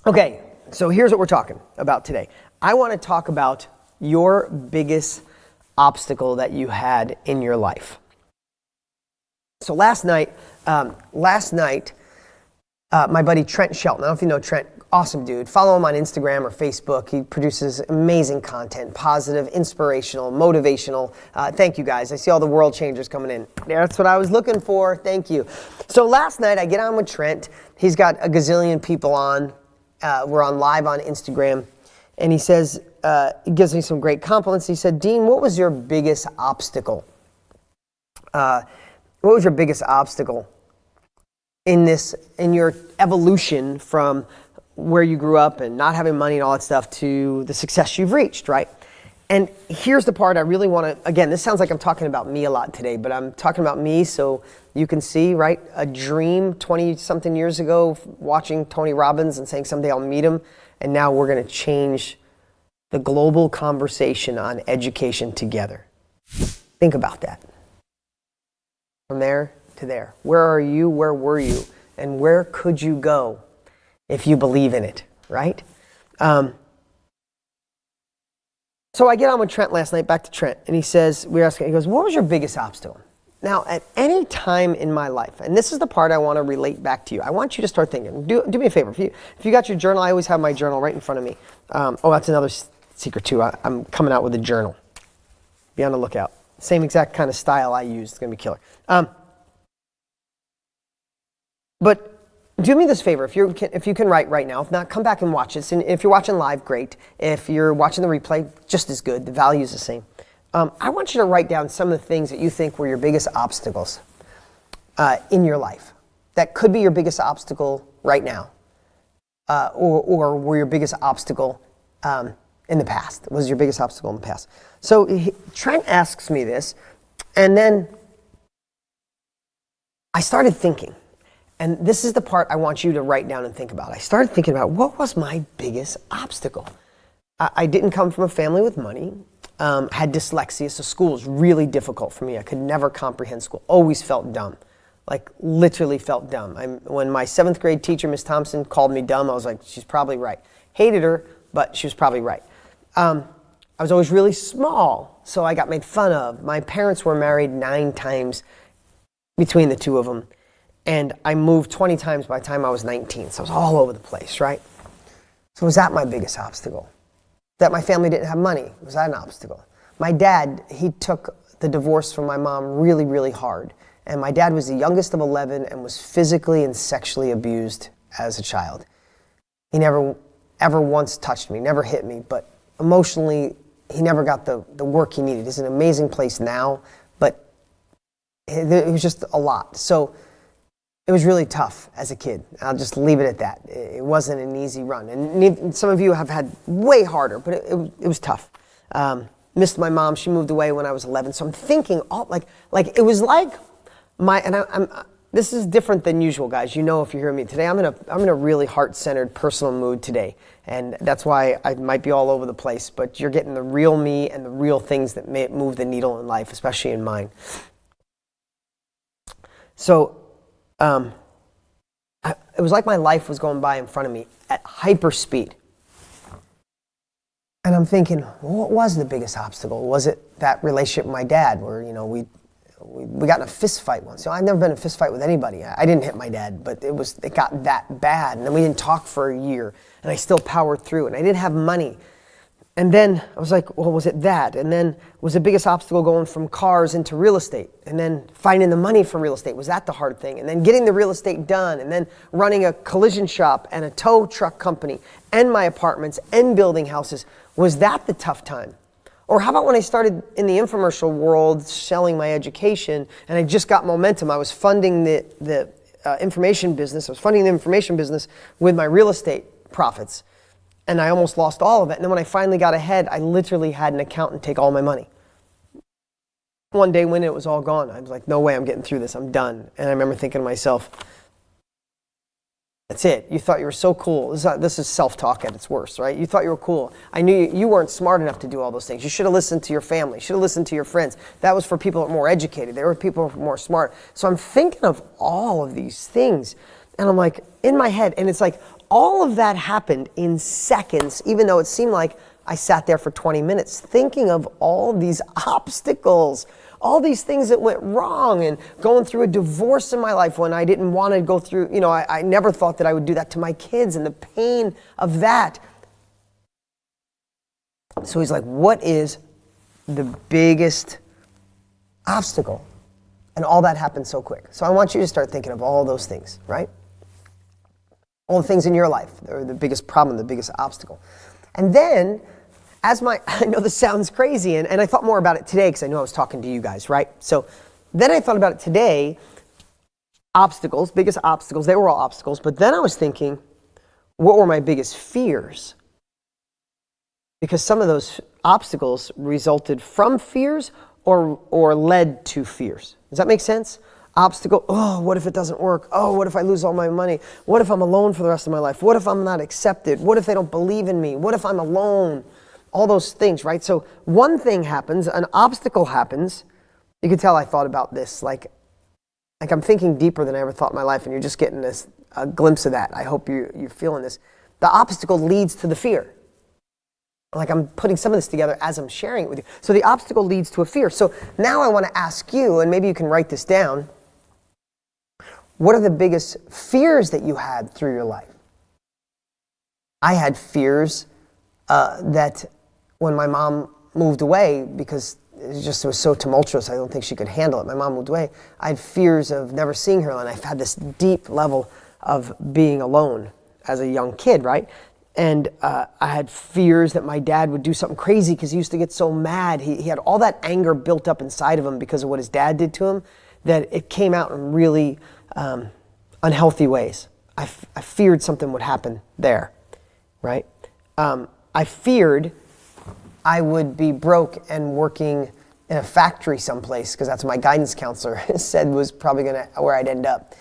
Okay, so here's what we're talking about today. I want to talk about your biggest obstacle that you had in your life. So last night, my buddy Trent Shelton, I don't know if you know Trent, awesome dude. Follow him on Instagram or Facebook. He produces amazing content, positive, inspirational, motivational. Thank you guys. I see all the world changers coming in. That's what I was looking for. Thank you. So last night I get on with Trent. He's got a gazillion people on. We're on live on Instagram. And he says, he gives me some great compliments. He said, Dean, what was your biggest obstacle? What was your biggest obstacle in your evolution from where you grew up and not having money and all that stuff to the success you've reached, right? And here's the part I really want to, again, this sounds like I'm talking about me a lot today, but I'm talking about me so you can see, right? A dream 20-something years ago, watching Tony Robbins and saying someday I'll meet him, and now we're going to change the global conversation on education together. Think about that. From there to there. Where are you? Where were you? And where could you go if you believe in it, right? So I get on with Trent last night, back to Trent, and he says, he goes, what was your biggest obstacle? Now, at any time in my life, and this is the part I want to relate back to you, I want you to start thinking. Do me a favor. If you got your journal, I always have my journal right in front of me. That's another secret too. I'm coming out with a journal. Be on the lookout. Same exact kind of style I use. It's going to be killer. But do me this favor, if you can write right now. If not, come back and watch this. And if you're watching live, great. If you're watching the replay, just as good. The value is the same. I want you to write down some of the things that you think were your biggest obstacles in your life. That could be your biggest obstacle right now, or were your biggest obstacle in the past. Was your biggest obstacle in the past? So Trent asks me this, and then I started thinking. And this is the part I want you to write down and think about. I started thinking about what was my biggest obstacle. I didn't come from a family with money, had dyslexia, so school was really difficult for me. I could never comprehend school, always felt dumb, like literally felt dumb. When my 7th grade teacher, Miss Thompson, called me dumb, I was like, she's probably right. Hated her, but she was probably right. I was always really small, so I got made fun of. My parents were married 9 times between the two of them. And I moved 20 times by the time I was 19. So I was all over the place, right? So was that my biggest obstacle? That my family didn't have money? Was that an obstacle? My dad, he took the divorce from my mom really, really hard. And my dad was the youngest of 11 and was physically and sexually abused as a child. He never, ever once touched me, never hit me, but emotionally, he never got the work he needed. It's an amazing place now, but it was just a lot. So it was really tough as a kid. I'll just leave it at that. It wasn't an easy run. And some of you have had way harder, but it was tough. Missed my mom. She moved away when I was 11. So I'm thinking, it was like this is different than usual, guys. You know, if you're hearing me today, I'm in a really heart-centered, personal mood today. And that's why I might be all over the place, but you're getting the real me and the real things that may move the needle in life, especially in mine. So, it was like my life was going by in front of me at hyper speed. And I'm thinking, what was the biggest obstacle? Was it that relationship with my dad where, we got in a fist fight once? I've never been in a fist fight with anybody. I didn't hit my dad, but it got that bad. And then we didn't talk for a year, and I still powered through, and I didn't have money. And then I was like, well, was it that? And then was the biggest obstacle going from cars into real estate? And then finding the money for real estate, was that the hard thing? And then getting the real estate done, and then running a collision shop and a tow truck company and my apartments and building houses. Was that the tough time? Or how about when I started in the infomercial world selling my education and I just got momentum? I was funding the information business. I was funding the information business with my real estate profits. And I almost lost all of it. And then when I finally got ahead, I literally had an accountant take all my money. One day when it was all gone, I was like, no way, I'm getting through this. I'm done. And I remember thinking to myself, that's it. You thought you were so cool. This is self-talk at its worst, right? You thought you were cool. I knew you weren't smart enough to do all those things. You should have listened to your family. You should have listened to your friends. That was for people that were more educated. There were people who were more smart. So I'm thinking of all of these things. And I'm like, in my head, and it's like all of that happened in seconds, even though it seemed like I sat there for 20 minutes thinking of all these obstacles, all these things that went wrong, and going through a divorce in my life when I didn't want to go through, I never thought that I would do that to my kids, and the pain of that. So he's like, what is the biggest obstacle? And all that happened so quick. So I want you to start thinking of all those things, right? All the things in your life, they're the biggest problem, the biggest obstacle. And then, I know this sounds crazy, and I thought more about it today because I knew I was talking to you guys, right? So then I thought about it today, obstacles, biggest obstacles, they were all obstacles, but then I was thinking, what were my biggest fears? Because some of those obstacles resulted from fears or led to fears. Does that make sense? Obstacle, oh, what if it doesn't work? Oh, what if I lose all my money? What if I'm alone for the rest of my life? What if I'm not accepted? What if they don't believe in me? What if I'm alone? All those things, right? So one thing happens, an obstacle happens. You can tell I thought about this, like I'm thinking deeper than I ever thought in my life, and you're just getting a glimpse of that. I hope you're feeling this. The obstacle leads to the fear. Like I'm putting some of this together as I'm sharing it with you. So the obstacle leads to a fear. So now I want to ask you, and maybe you can write this down, what are the biggest fears that you had through your life? I had fears that when my mom moved away, because it was so tumultuous, I don't think she could handle it. My mom moved away. I had fears of never seeing her, and I've had this deep level of being alone as a young kid, right? And I had fears that my dad would do something crazy because he used to get so mad. He had all that anger built up inside of him because of what his dad did to him, that it came out in really unhealthy ways. I feared something would happen there, right? I feared I would be broke and working in a factory someplace, because that's what my guidance counselor said was probably where I'd end up.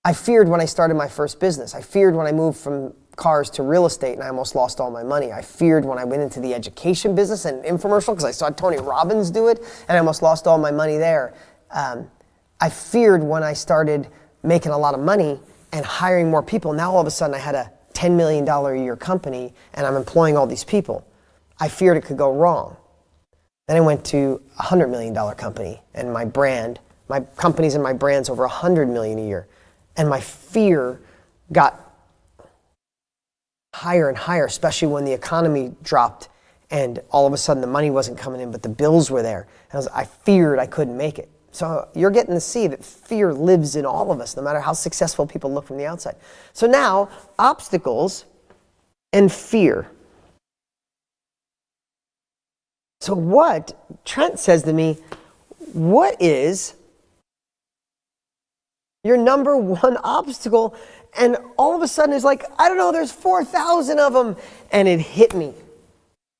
I feared when I started my first business. I feared when I moved from cars to real estate and I almost lost all my money. I feared when I went into the education business and infomercial because I saw Tony Robbins do it and I almost lost all my money there. I feared when I started making a lot of money and hiring more people. Now all of a sudden I had a $10 million a year company and I'm employing all these people. I feared it could go wrong. Then I went to a $100 million company and my companies and my brand's over $100 million a year. And my fear got higher and higher, especially when the economy dropped and all of a sudden the money wasn't coming in, but the bills were there. And I feared I couldn't make it. So you're getting to see that fear lives in all of us, no matter how successful people look from the outside. So now, obstacles and fear. So what Trent says to me, what is your number one obstacle? And all of a sudden it's like, I don't know, there's 4,000 of them. And it hit me.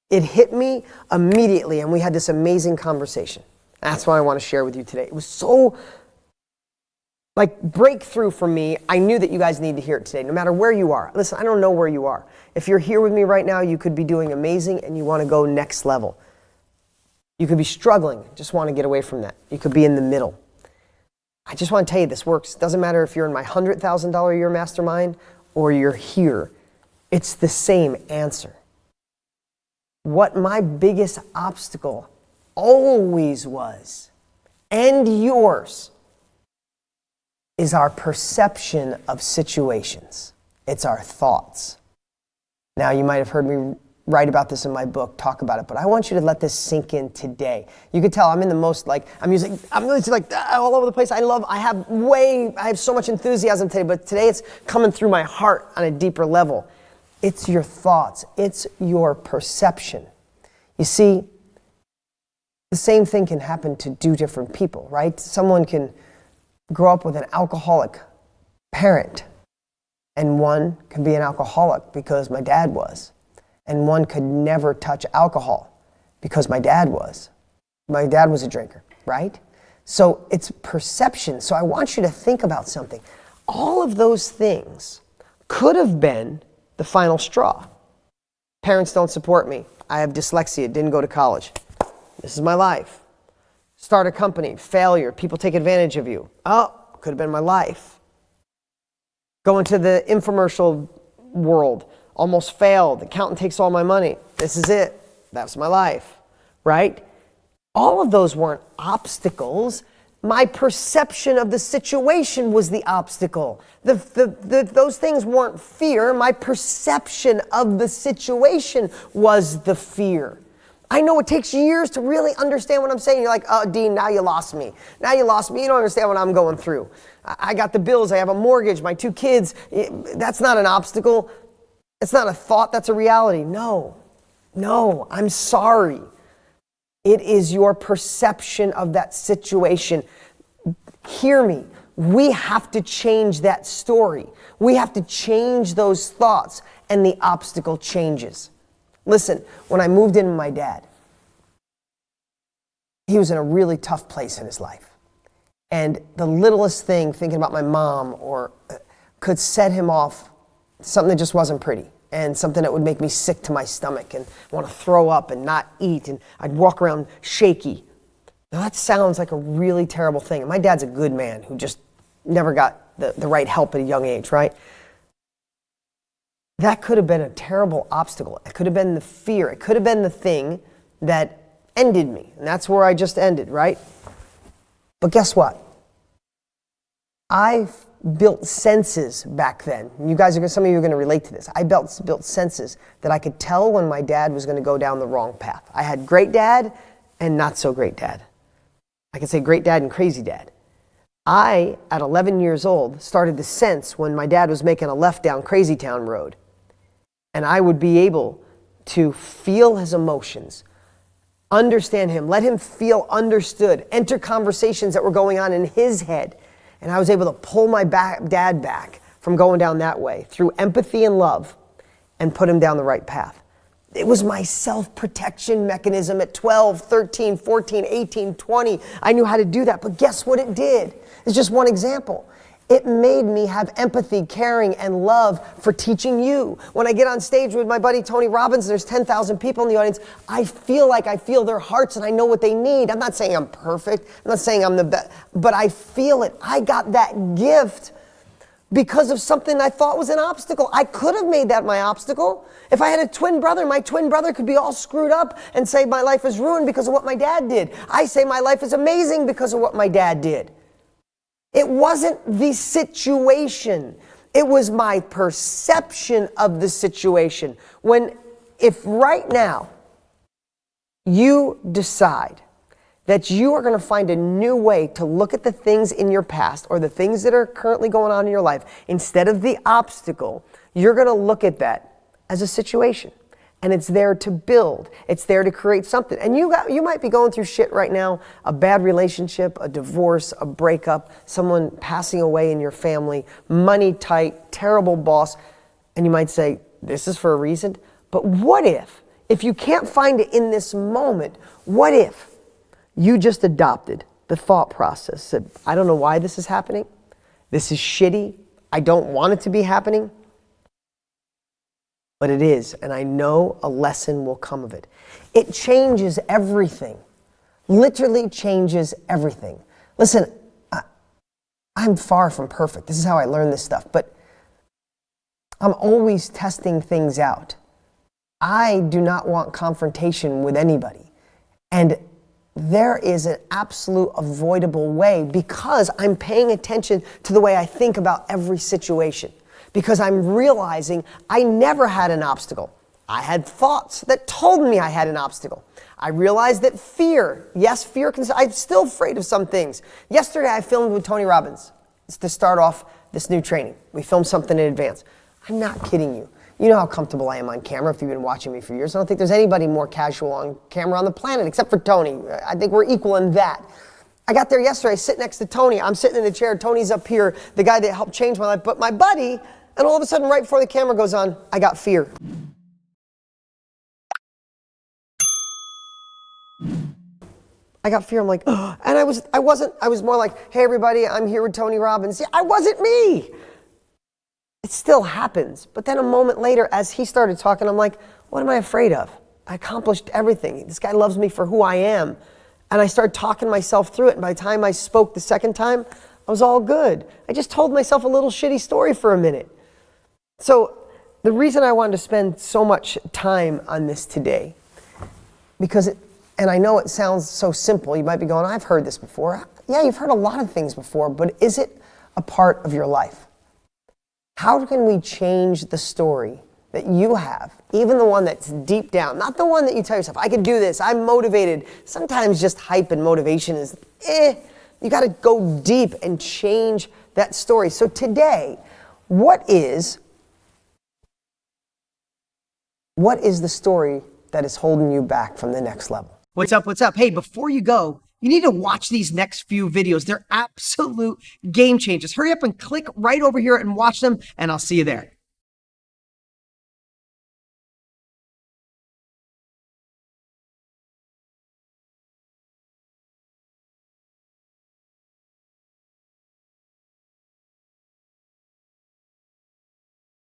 It hit me immediately. And we had this amazing conversation. That's what I want to share with you today. It was so breakthrough for me. I knew that you guys need to hear it today, no matter where you are. Listen, I don't know where you are. If you're here with me right now, you could be doing amazing and you want to go next level. You could be struggling, just want to get away from that. You could be in the middle. I just want to tell you this works. It doesn't matter if you're in my $100,000 a year mastermind or you're here. It's the same answer. What my biggest obstacle always was, and yours, is our perception of situations. It's our thoughts. Now, you might have heard me write about this in my book, talk about it, but I want you to let this sink in today. You can tell I'm in the most I'm really all over the place. I have so much enthusiasm today, but today it's coming through my heart on a deeper level. It's your thoughts. It's your perception. You see, the same thing can happen to two different people, right? Someone can grow up with an alcoholic parent, and one can be an alcoholic because my dad was. And one could never touch alcohol because my dad was. My dad was a drinker, right? So it's perception. So I want you to think about something. All of those things could have been the final straw. Parents don't support me. I have dyslexia, didn't go to college. This is my life. Start a company, failure, people take advantage of you. Oh, could have been my life. Go into the infomercial world. Almost failed. The accountant takes all my money. This is it. That's my life, right? All of those weren't obstacles. My perception of the situation was the obstacle. Those things weren't fear. My perception of the situation was the fear. I know it takes years to really understand what I'm saying. You're like, oh, Dean, now you lost me. Now you lost me. You don't understand what I'm going through. I got the bills. I have a mortgage. My 2 kids. That's not an obstacle. It's not a thought. That's a reality. No, I'm sorry. It is your perception of that situation. Hear me. We have to change that story. We have to change those thoughts, and the obstacle changes. Listen, when I moved in with my dad, he was in a really tough place in his life. And the littlest thing, thinking about my mom, could set him off something that just wasn't pretty. And something that would make me sick to my stomach and want to throw up and not eat. And I'd walk around shaky. Now that sounds like a really terrible thing. And my dad's a good man who just never got the right help at a young age, right? That could have been a terrible obstacle. It could have been the fear. It could have been the thing that ended me. And that's where I just ended, right? But guess what? I built senses back then. You guys some of you are going to relate to this. I built senses that I could tell when my dad was going to go down the wrong path. I had great dad and not so great dad. I could say great dad and crazy dad. I, at 11 years old, started to sense when my dad was making a left down Crazy Town Road. And I would be able to feel his emotions, understand him, let him feel understood, enter conversations that were going on in his head. And I was able to pull my dad back from going down that way through empathy and love and put him down the right path. It was my self-protection mechanism at 12, 13, 14, 18, 20. I knew how to do that, but guess what it did? It's just one example. It made me have empathy, caring, and love for teaching you. When I get on stage with my buddy Tony Robbins, there's 10,000 people in the audience, I feel like I feel their hearts and I know what they need. I'm not saying I'm perfect. I'm not saying I'm the best, but I feel it. I got that gift because of something I thought was an obstacle. I could have made that my obstacle. If I had a twin brother, my twin brother could be all screwed up and say my life is ruined because of what my dad did. I say my life is amazing because of what my dad did. It wasn't the situation. It was my perception of the situation. If right now you decide that you are going to find a new way to look at the things in your past or the things that are currently going on in your life, instead of the obstacle, you're going to look at that as a situation. And it's there to build. It's there to create something. And you might be going through shit right now, a bad relationship, a divorce, a breakup, someone passing away in your family, money tight, terrible boss. And you might say, this is for a reason. But what if you can't find it in this moment, what if you just adopted the thought process, said, I don't know why this is happening. This is shitty. I don't want it to be happening. But it is, and I know a lesson will come of it. It changes everything. Literally changes everything. Listen, I'm far from perfect. This is how I learn this stuff, but I'm always testing things out. I do not want confrontation with anybody. And there is an absolute avoidable way because I'm paying attention to the way I think about every situation. Because I'm realizing I never had an obstacle. I had thoughts that told me I had an obstacle. I realized that fear, yes, I'm still afraid of some things. Yesterday I filmed with Tony Robbins. It's to start off this new training. We filmed something in advance. I'm not kidding you. You know how comfortable I am on camera if you've been watching me for years. I don't think there's anybody more casual on camera on the planet except for Tony. I think we're equal in that. I got there yesterday, I sit next to Tony. I'm sitting in the chair. Tony's up here, the guy that helped change my life. But my buddy, and all of a sudden, right before the camera goes on, I got fear. I got fear. I'm like, oh. And I was more like, hey everybody, I'm here with Tony Robbins. Yeah, I wasn't me. It still happens. But then a moment later, as he started talking, I'm like, what am I afraid of? I accomplished everything. This guy loves me for who I am. And I started talking myself through it. And by the time I spoke the second time, I was all good. I just told myself a little shitty story for a minute. So the reason I wanted to spend so much time on this today, because and I know it sounds so simple, you might be going, I've heard this before. Yeah, you've heard a lot of things before, but is it a part of your life? How can we change the story that you have, even the one that's deep down, not the one that you tell yourself, I can do this, I'm motivated. Sometimes just hype and motivation is, you gotta go deep and change that story. So today, what is the story that is holding you back from the next level? What's up? What's up? Hey, before you go, you need to watch these next few videos. They're absolute game changers. Hurry up and click right over here and watch them, and I'll see you there.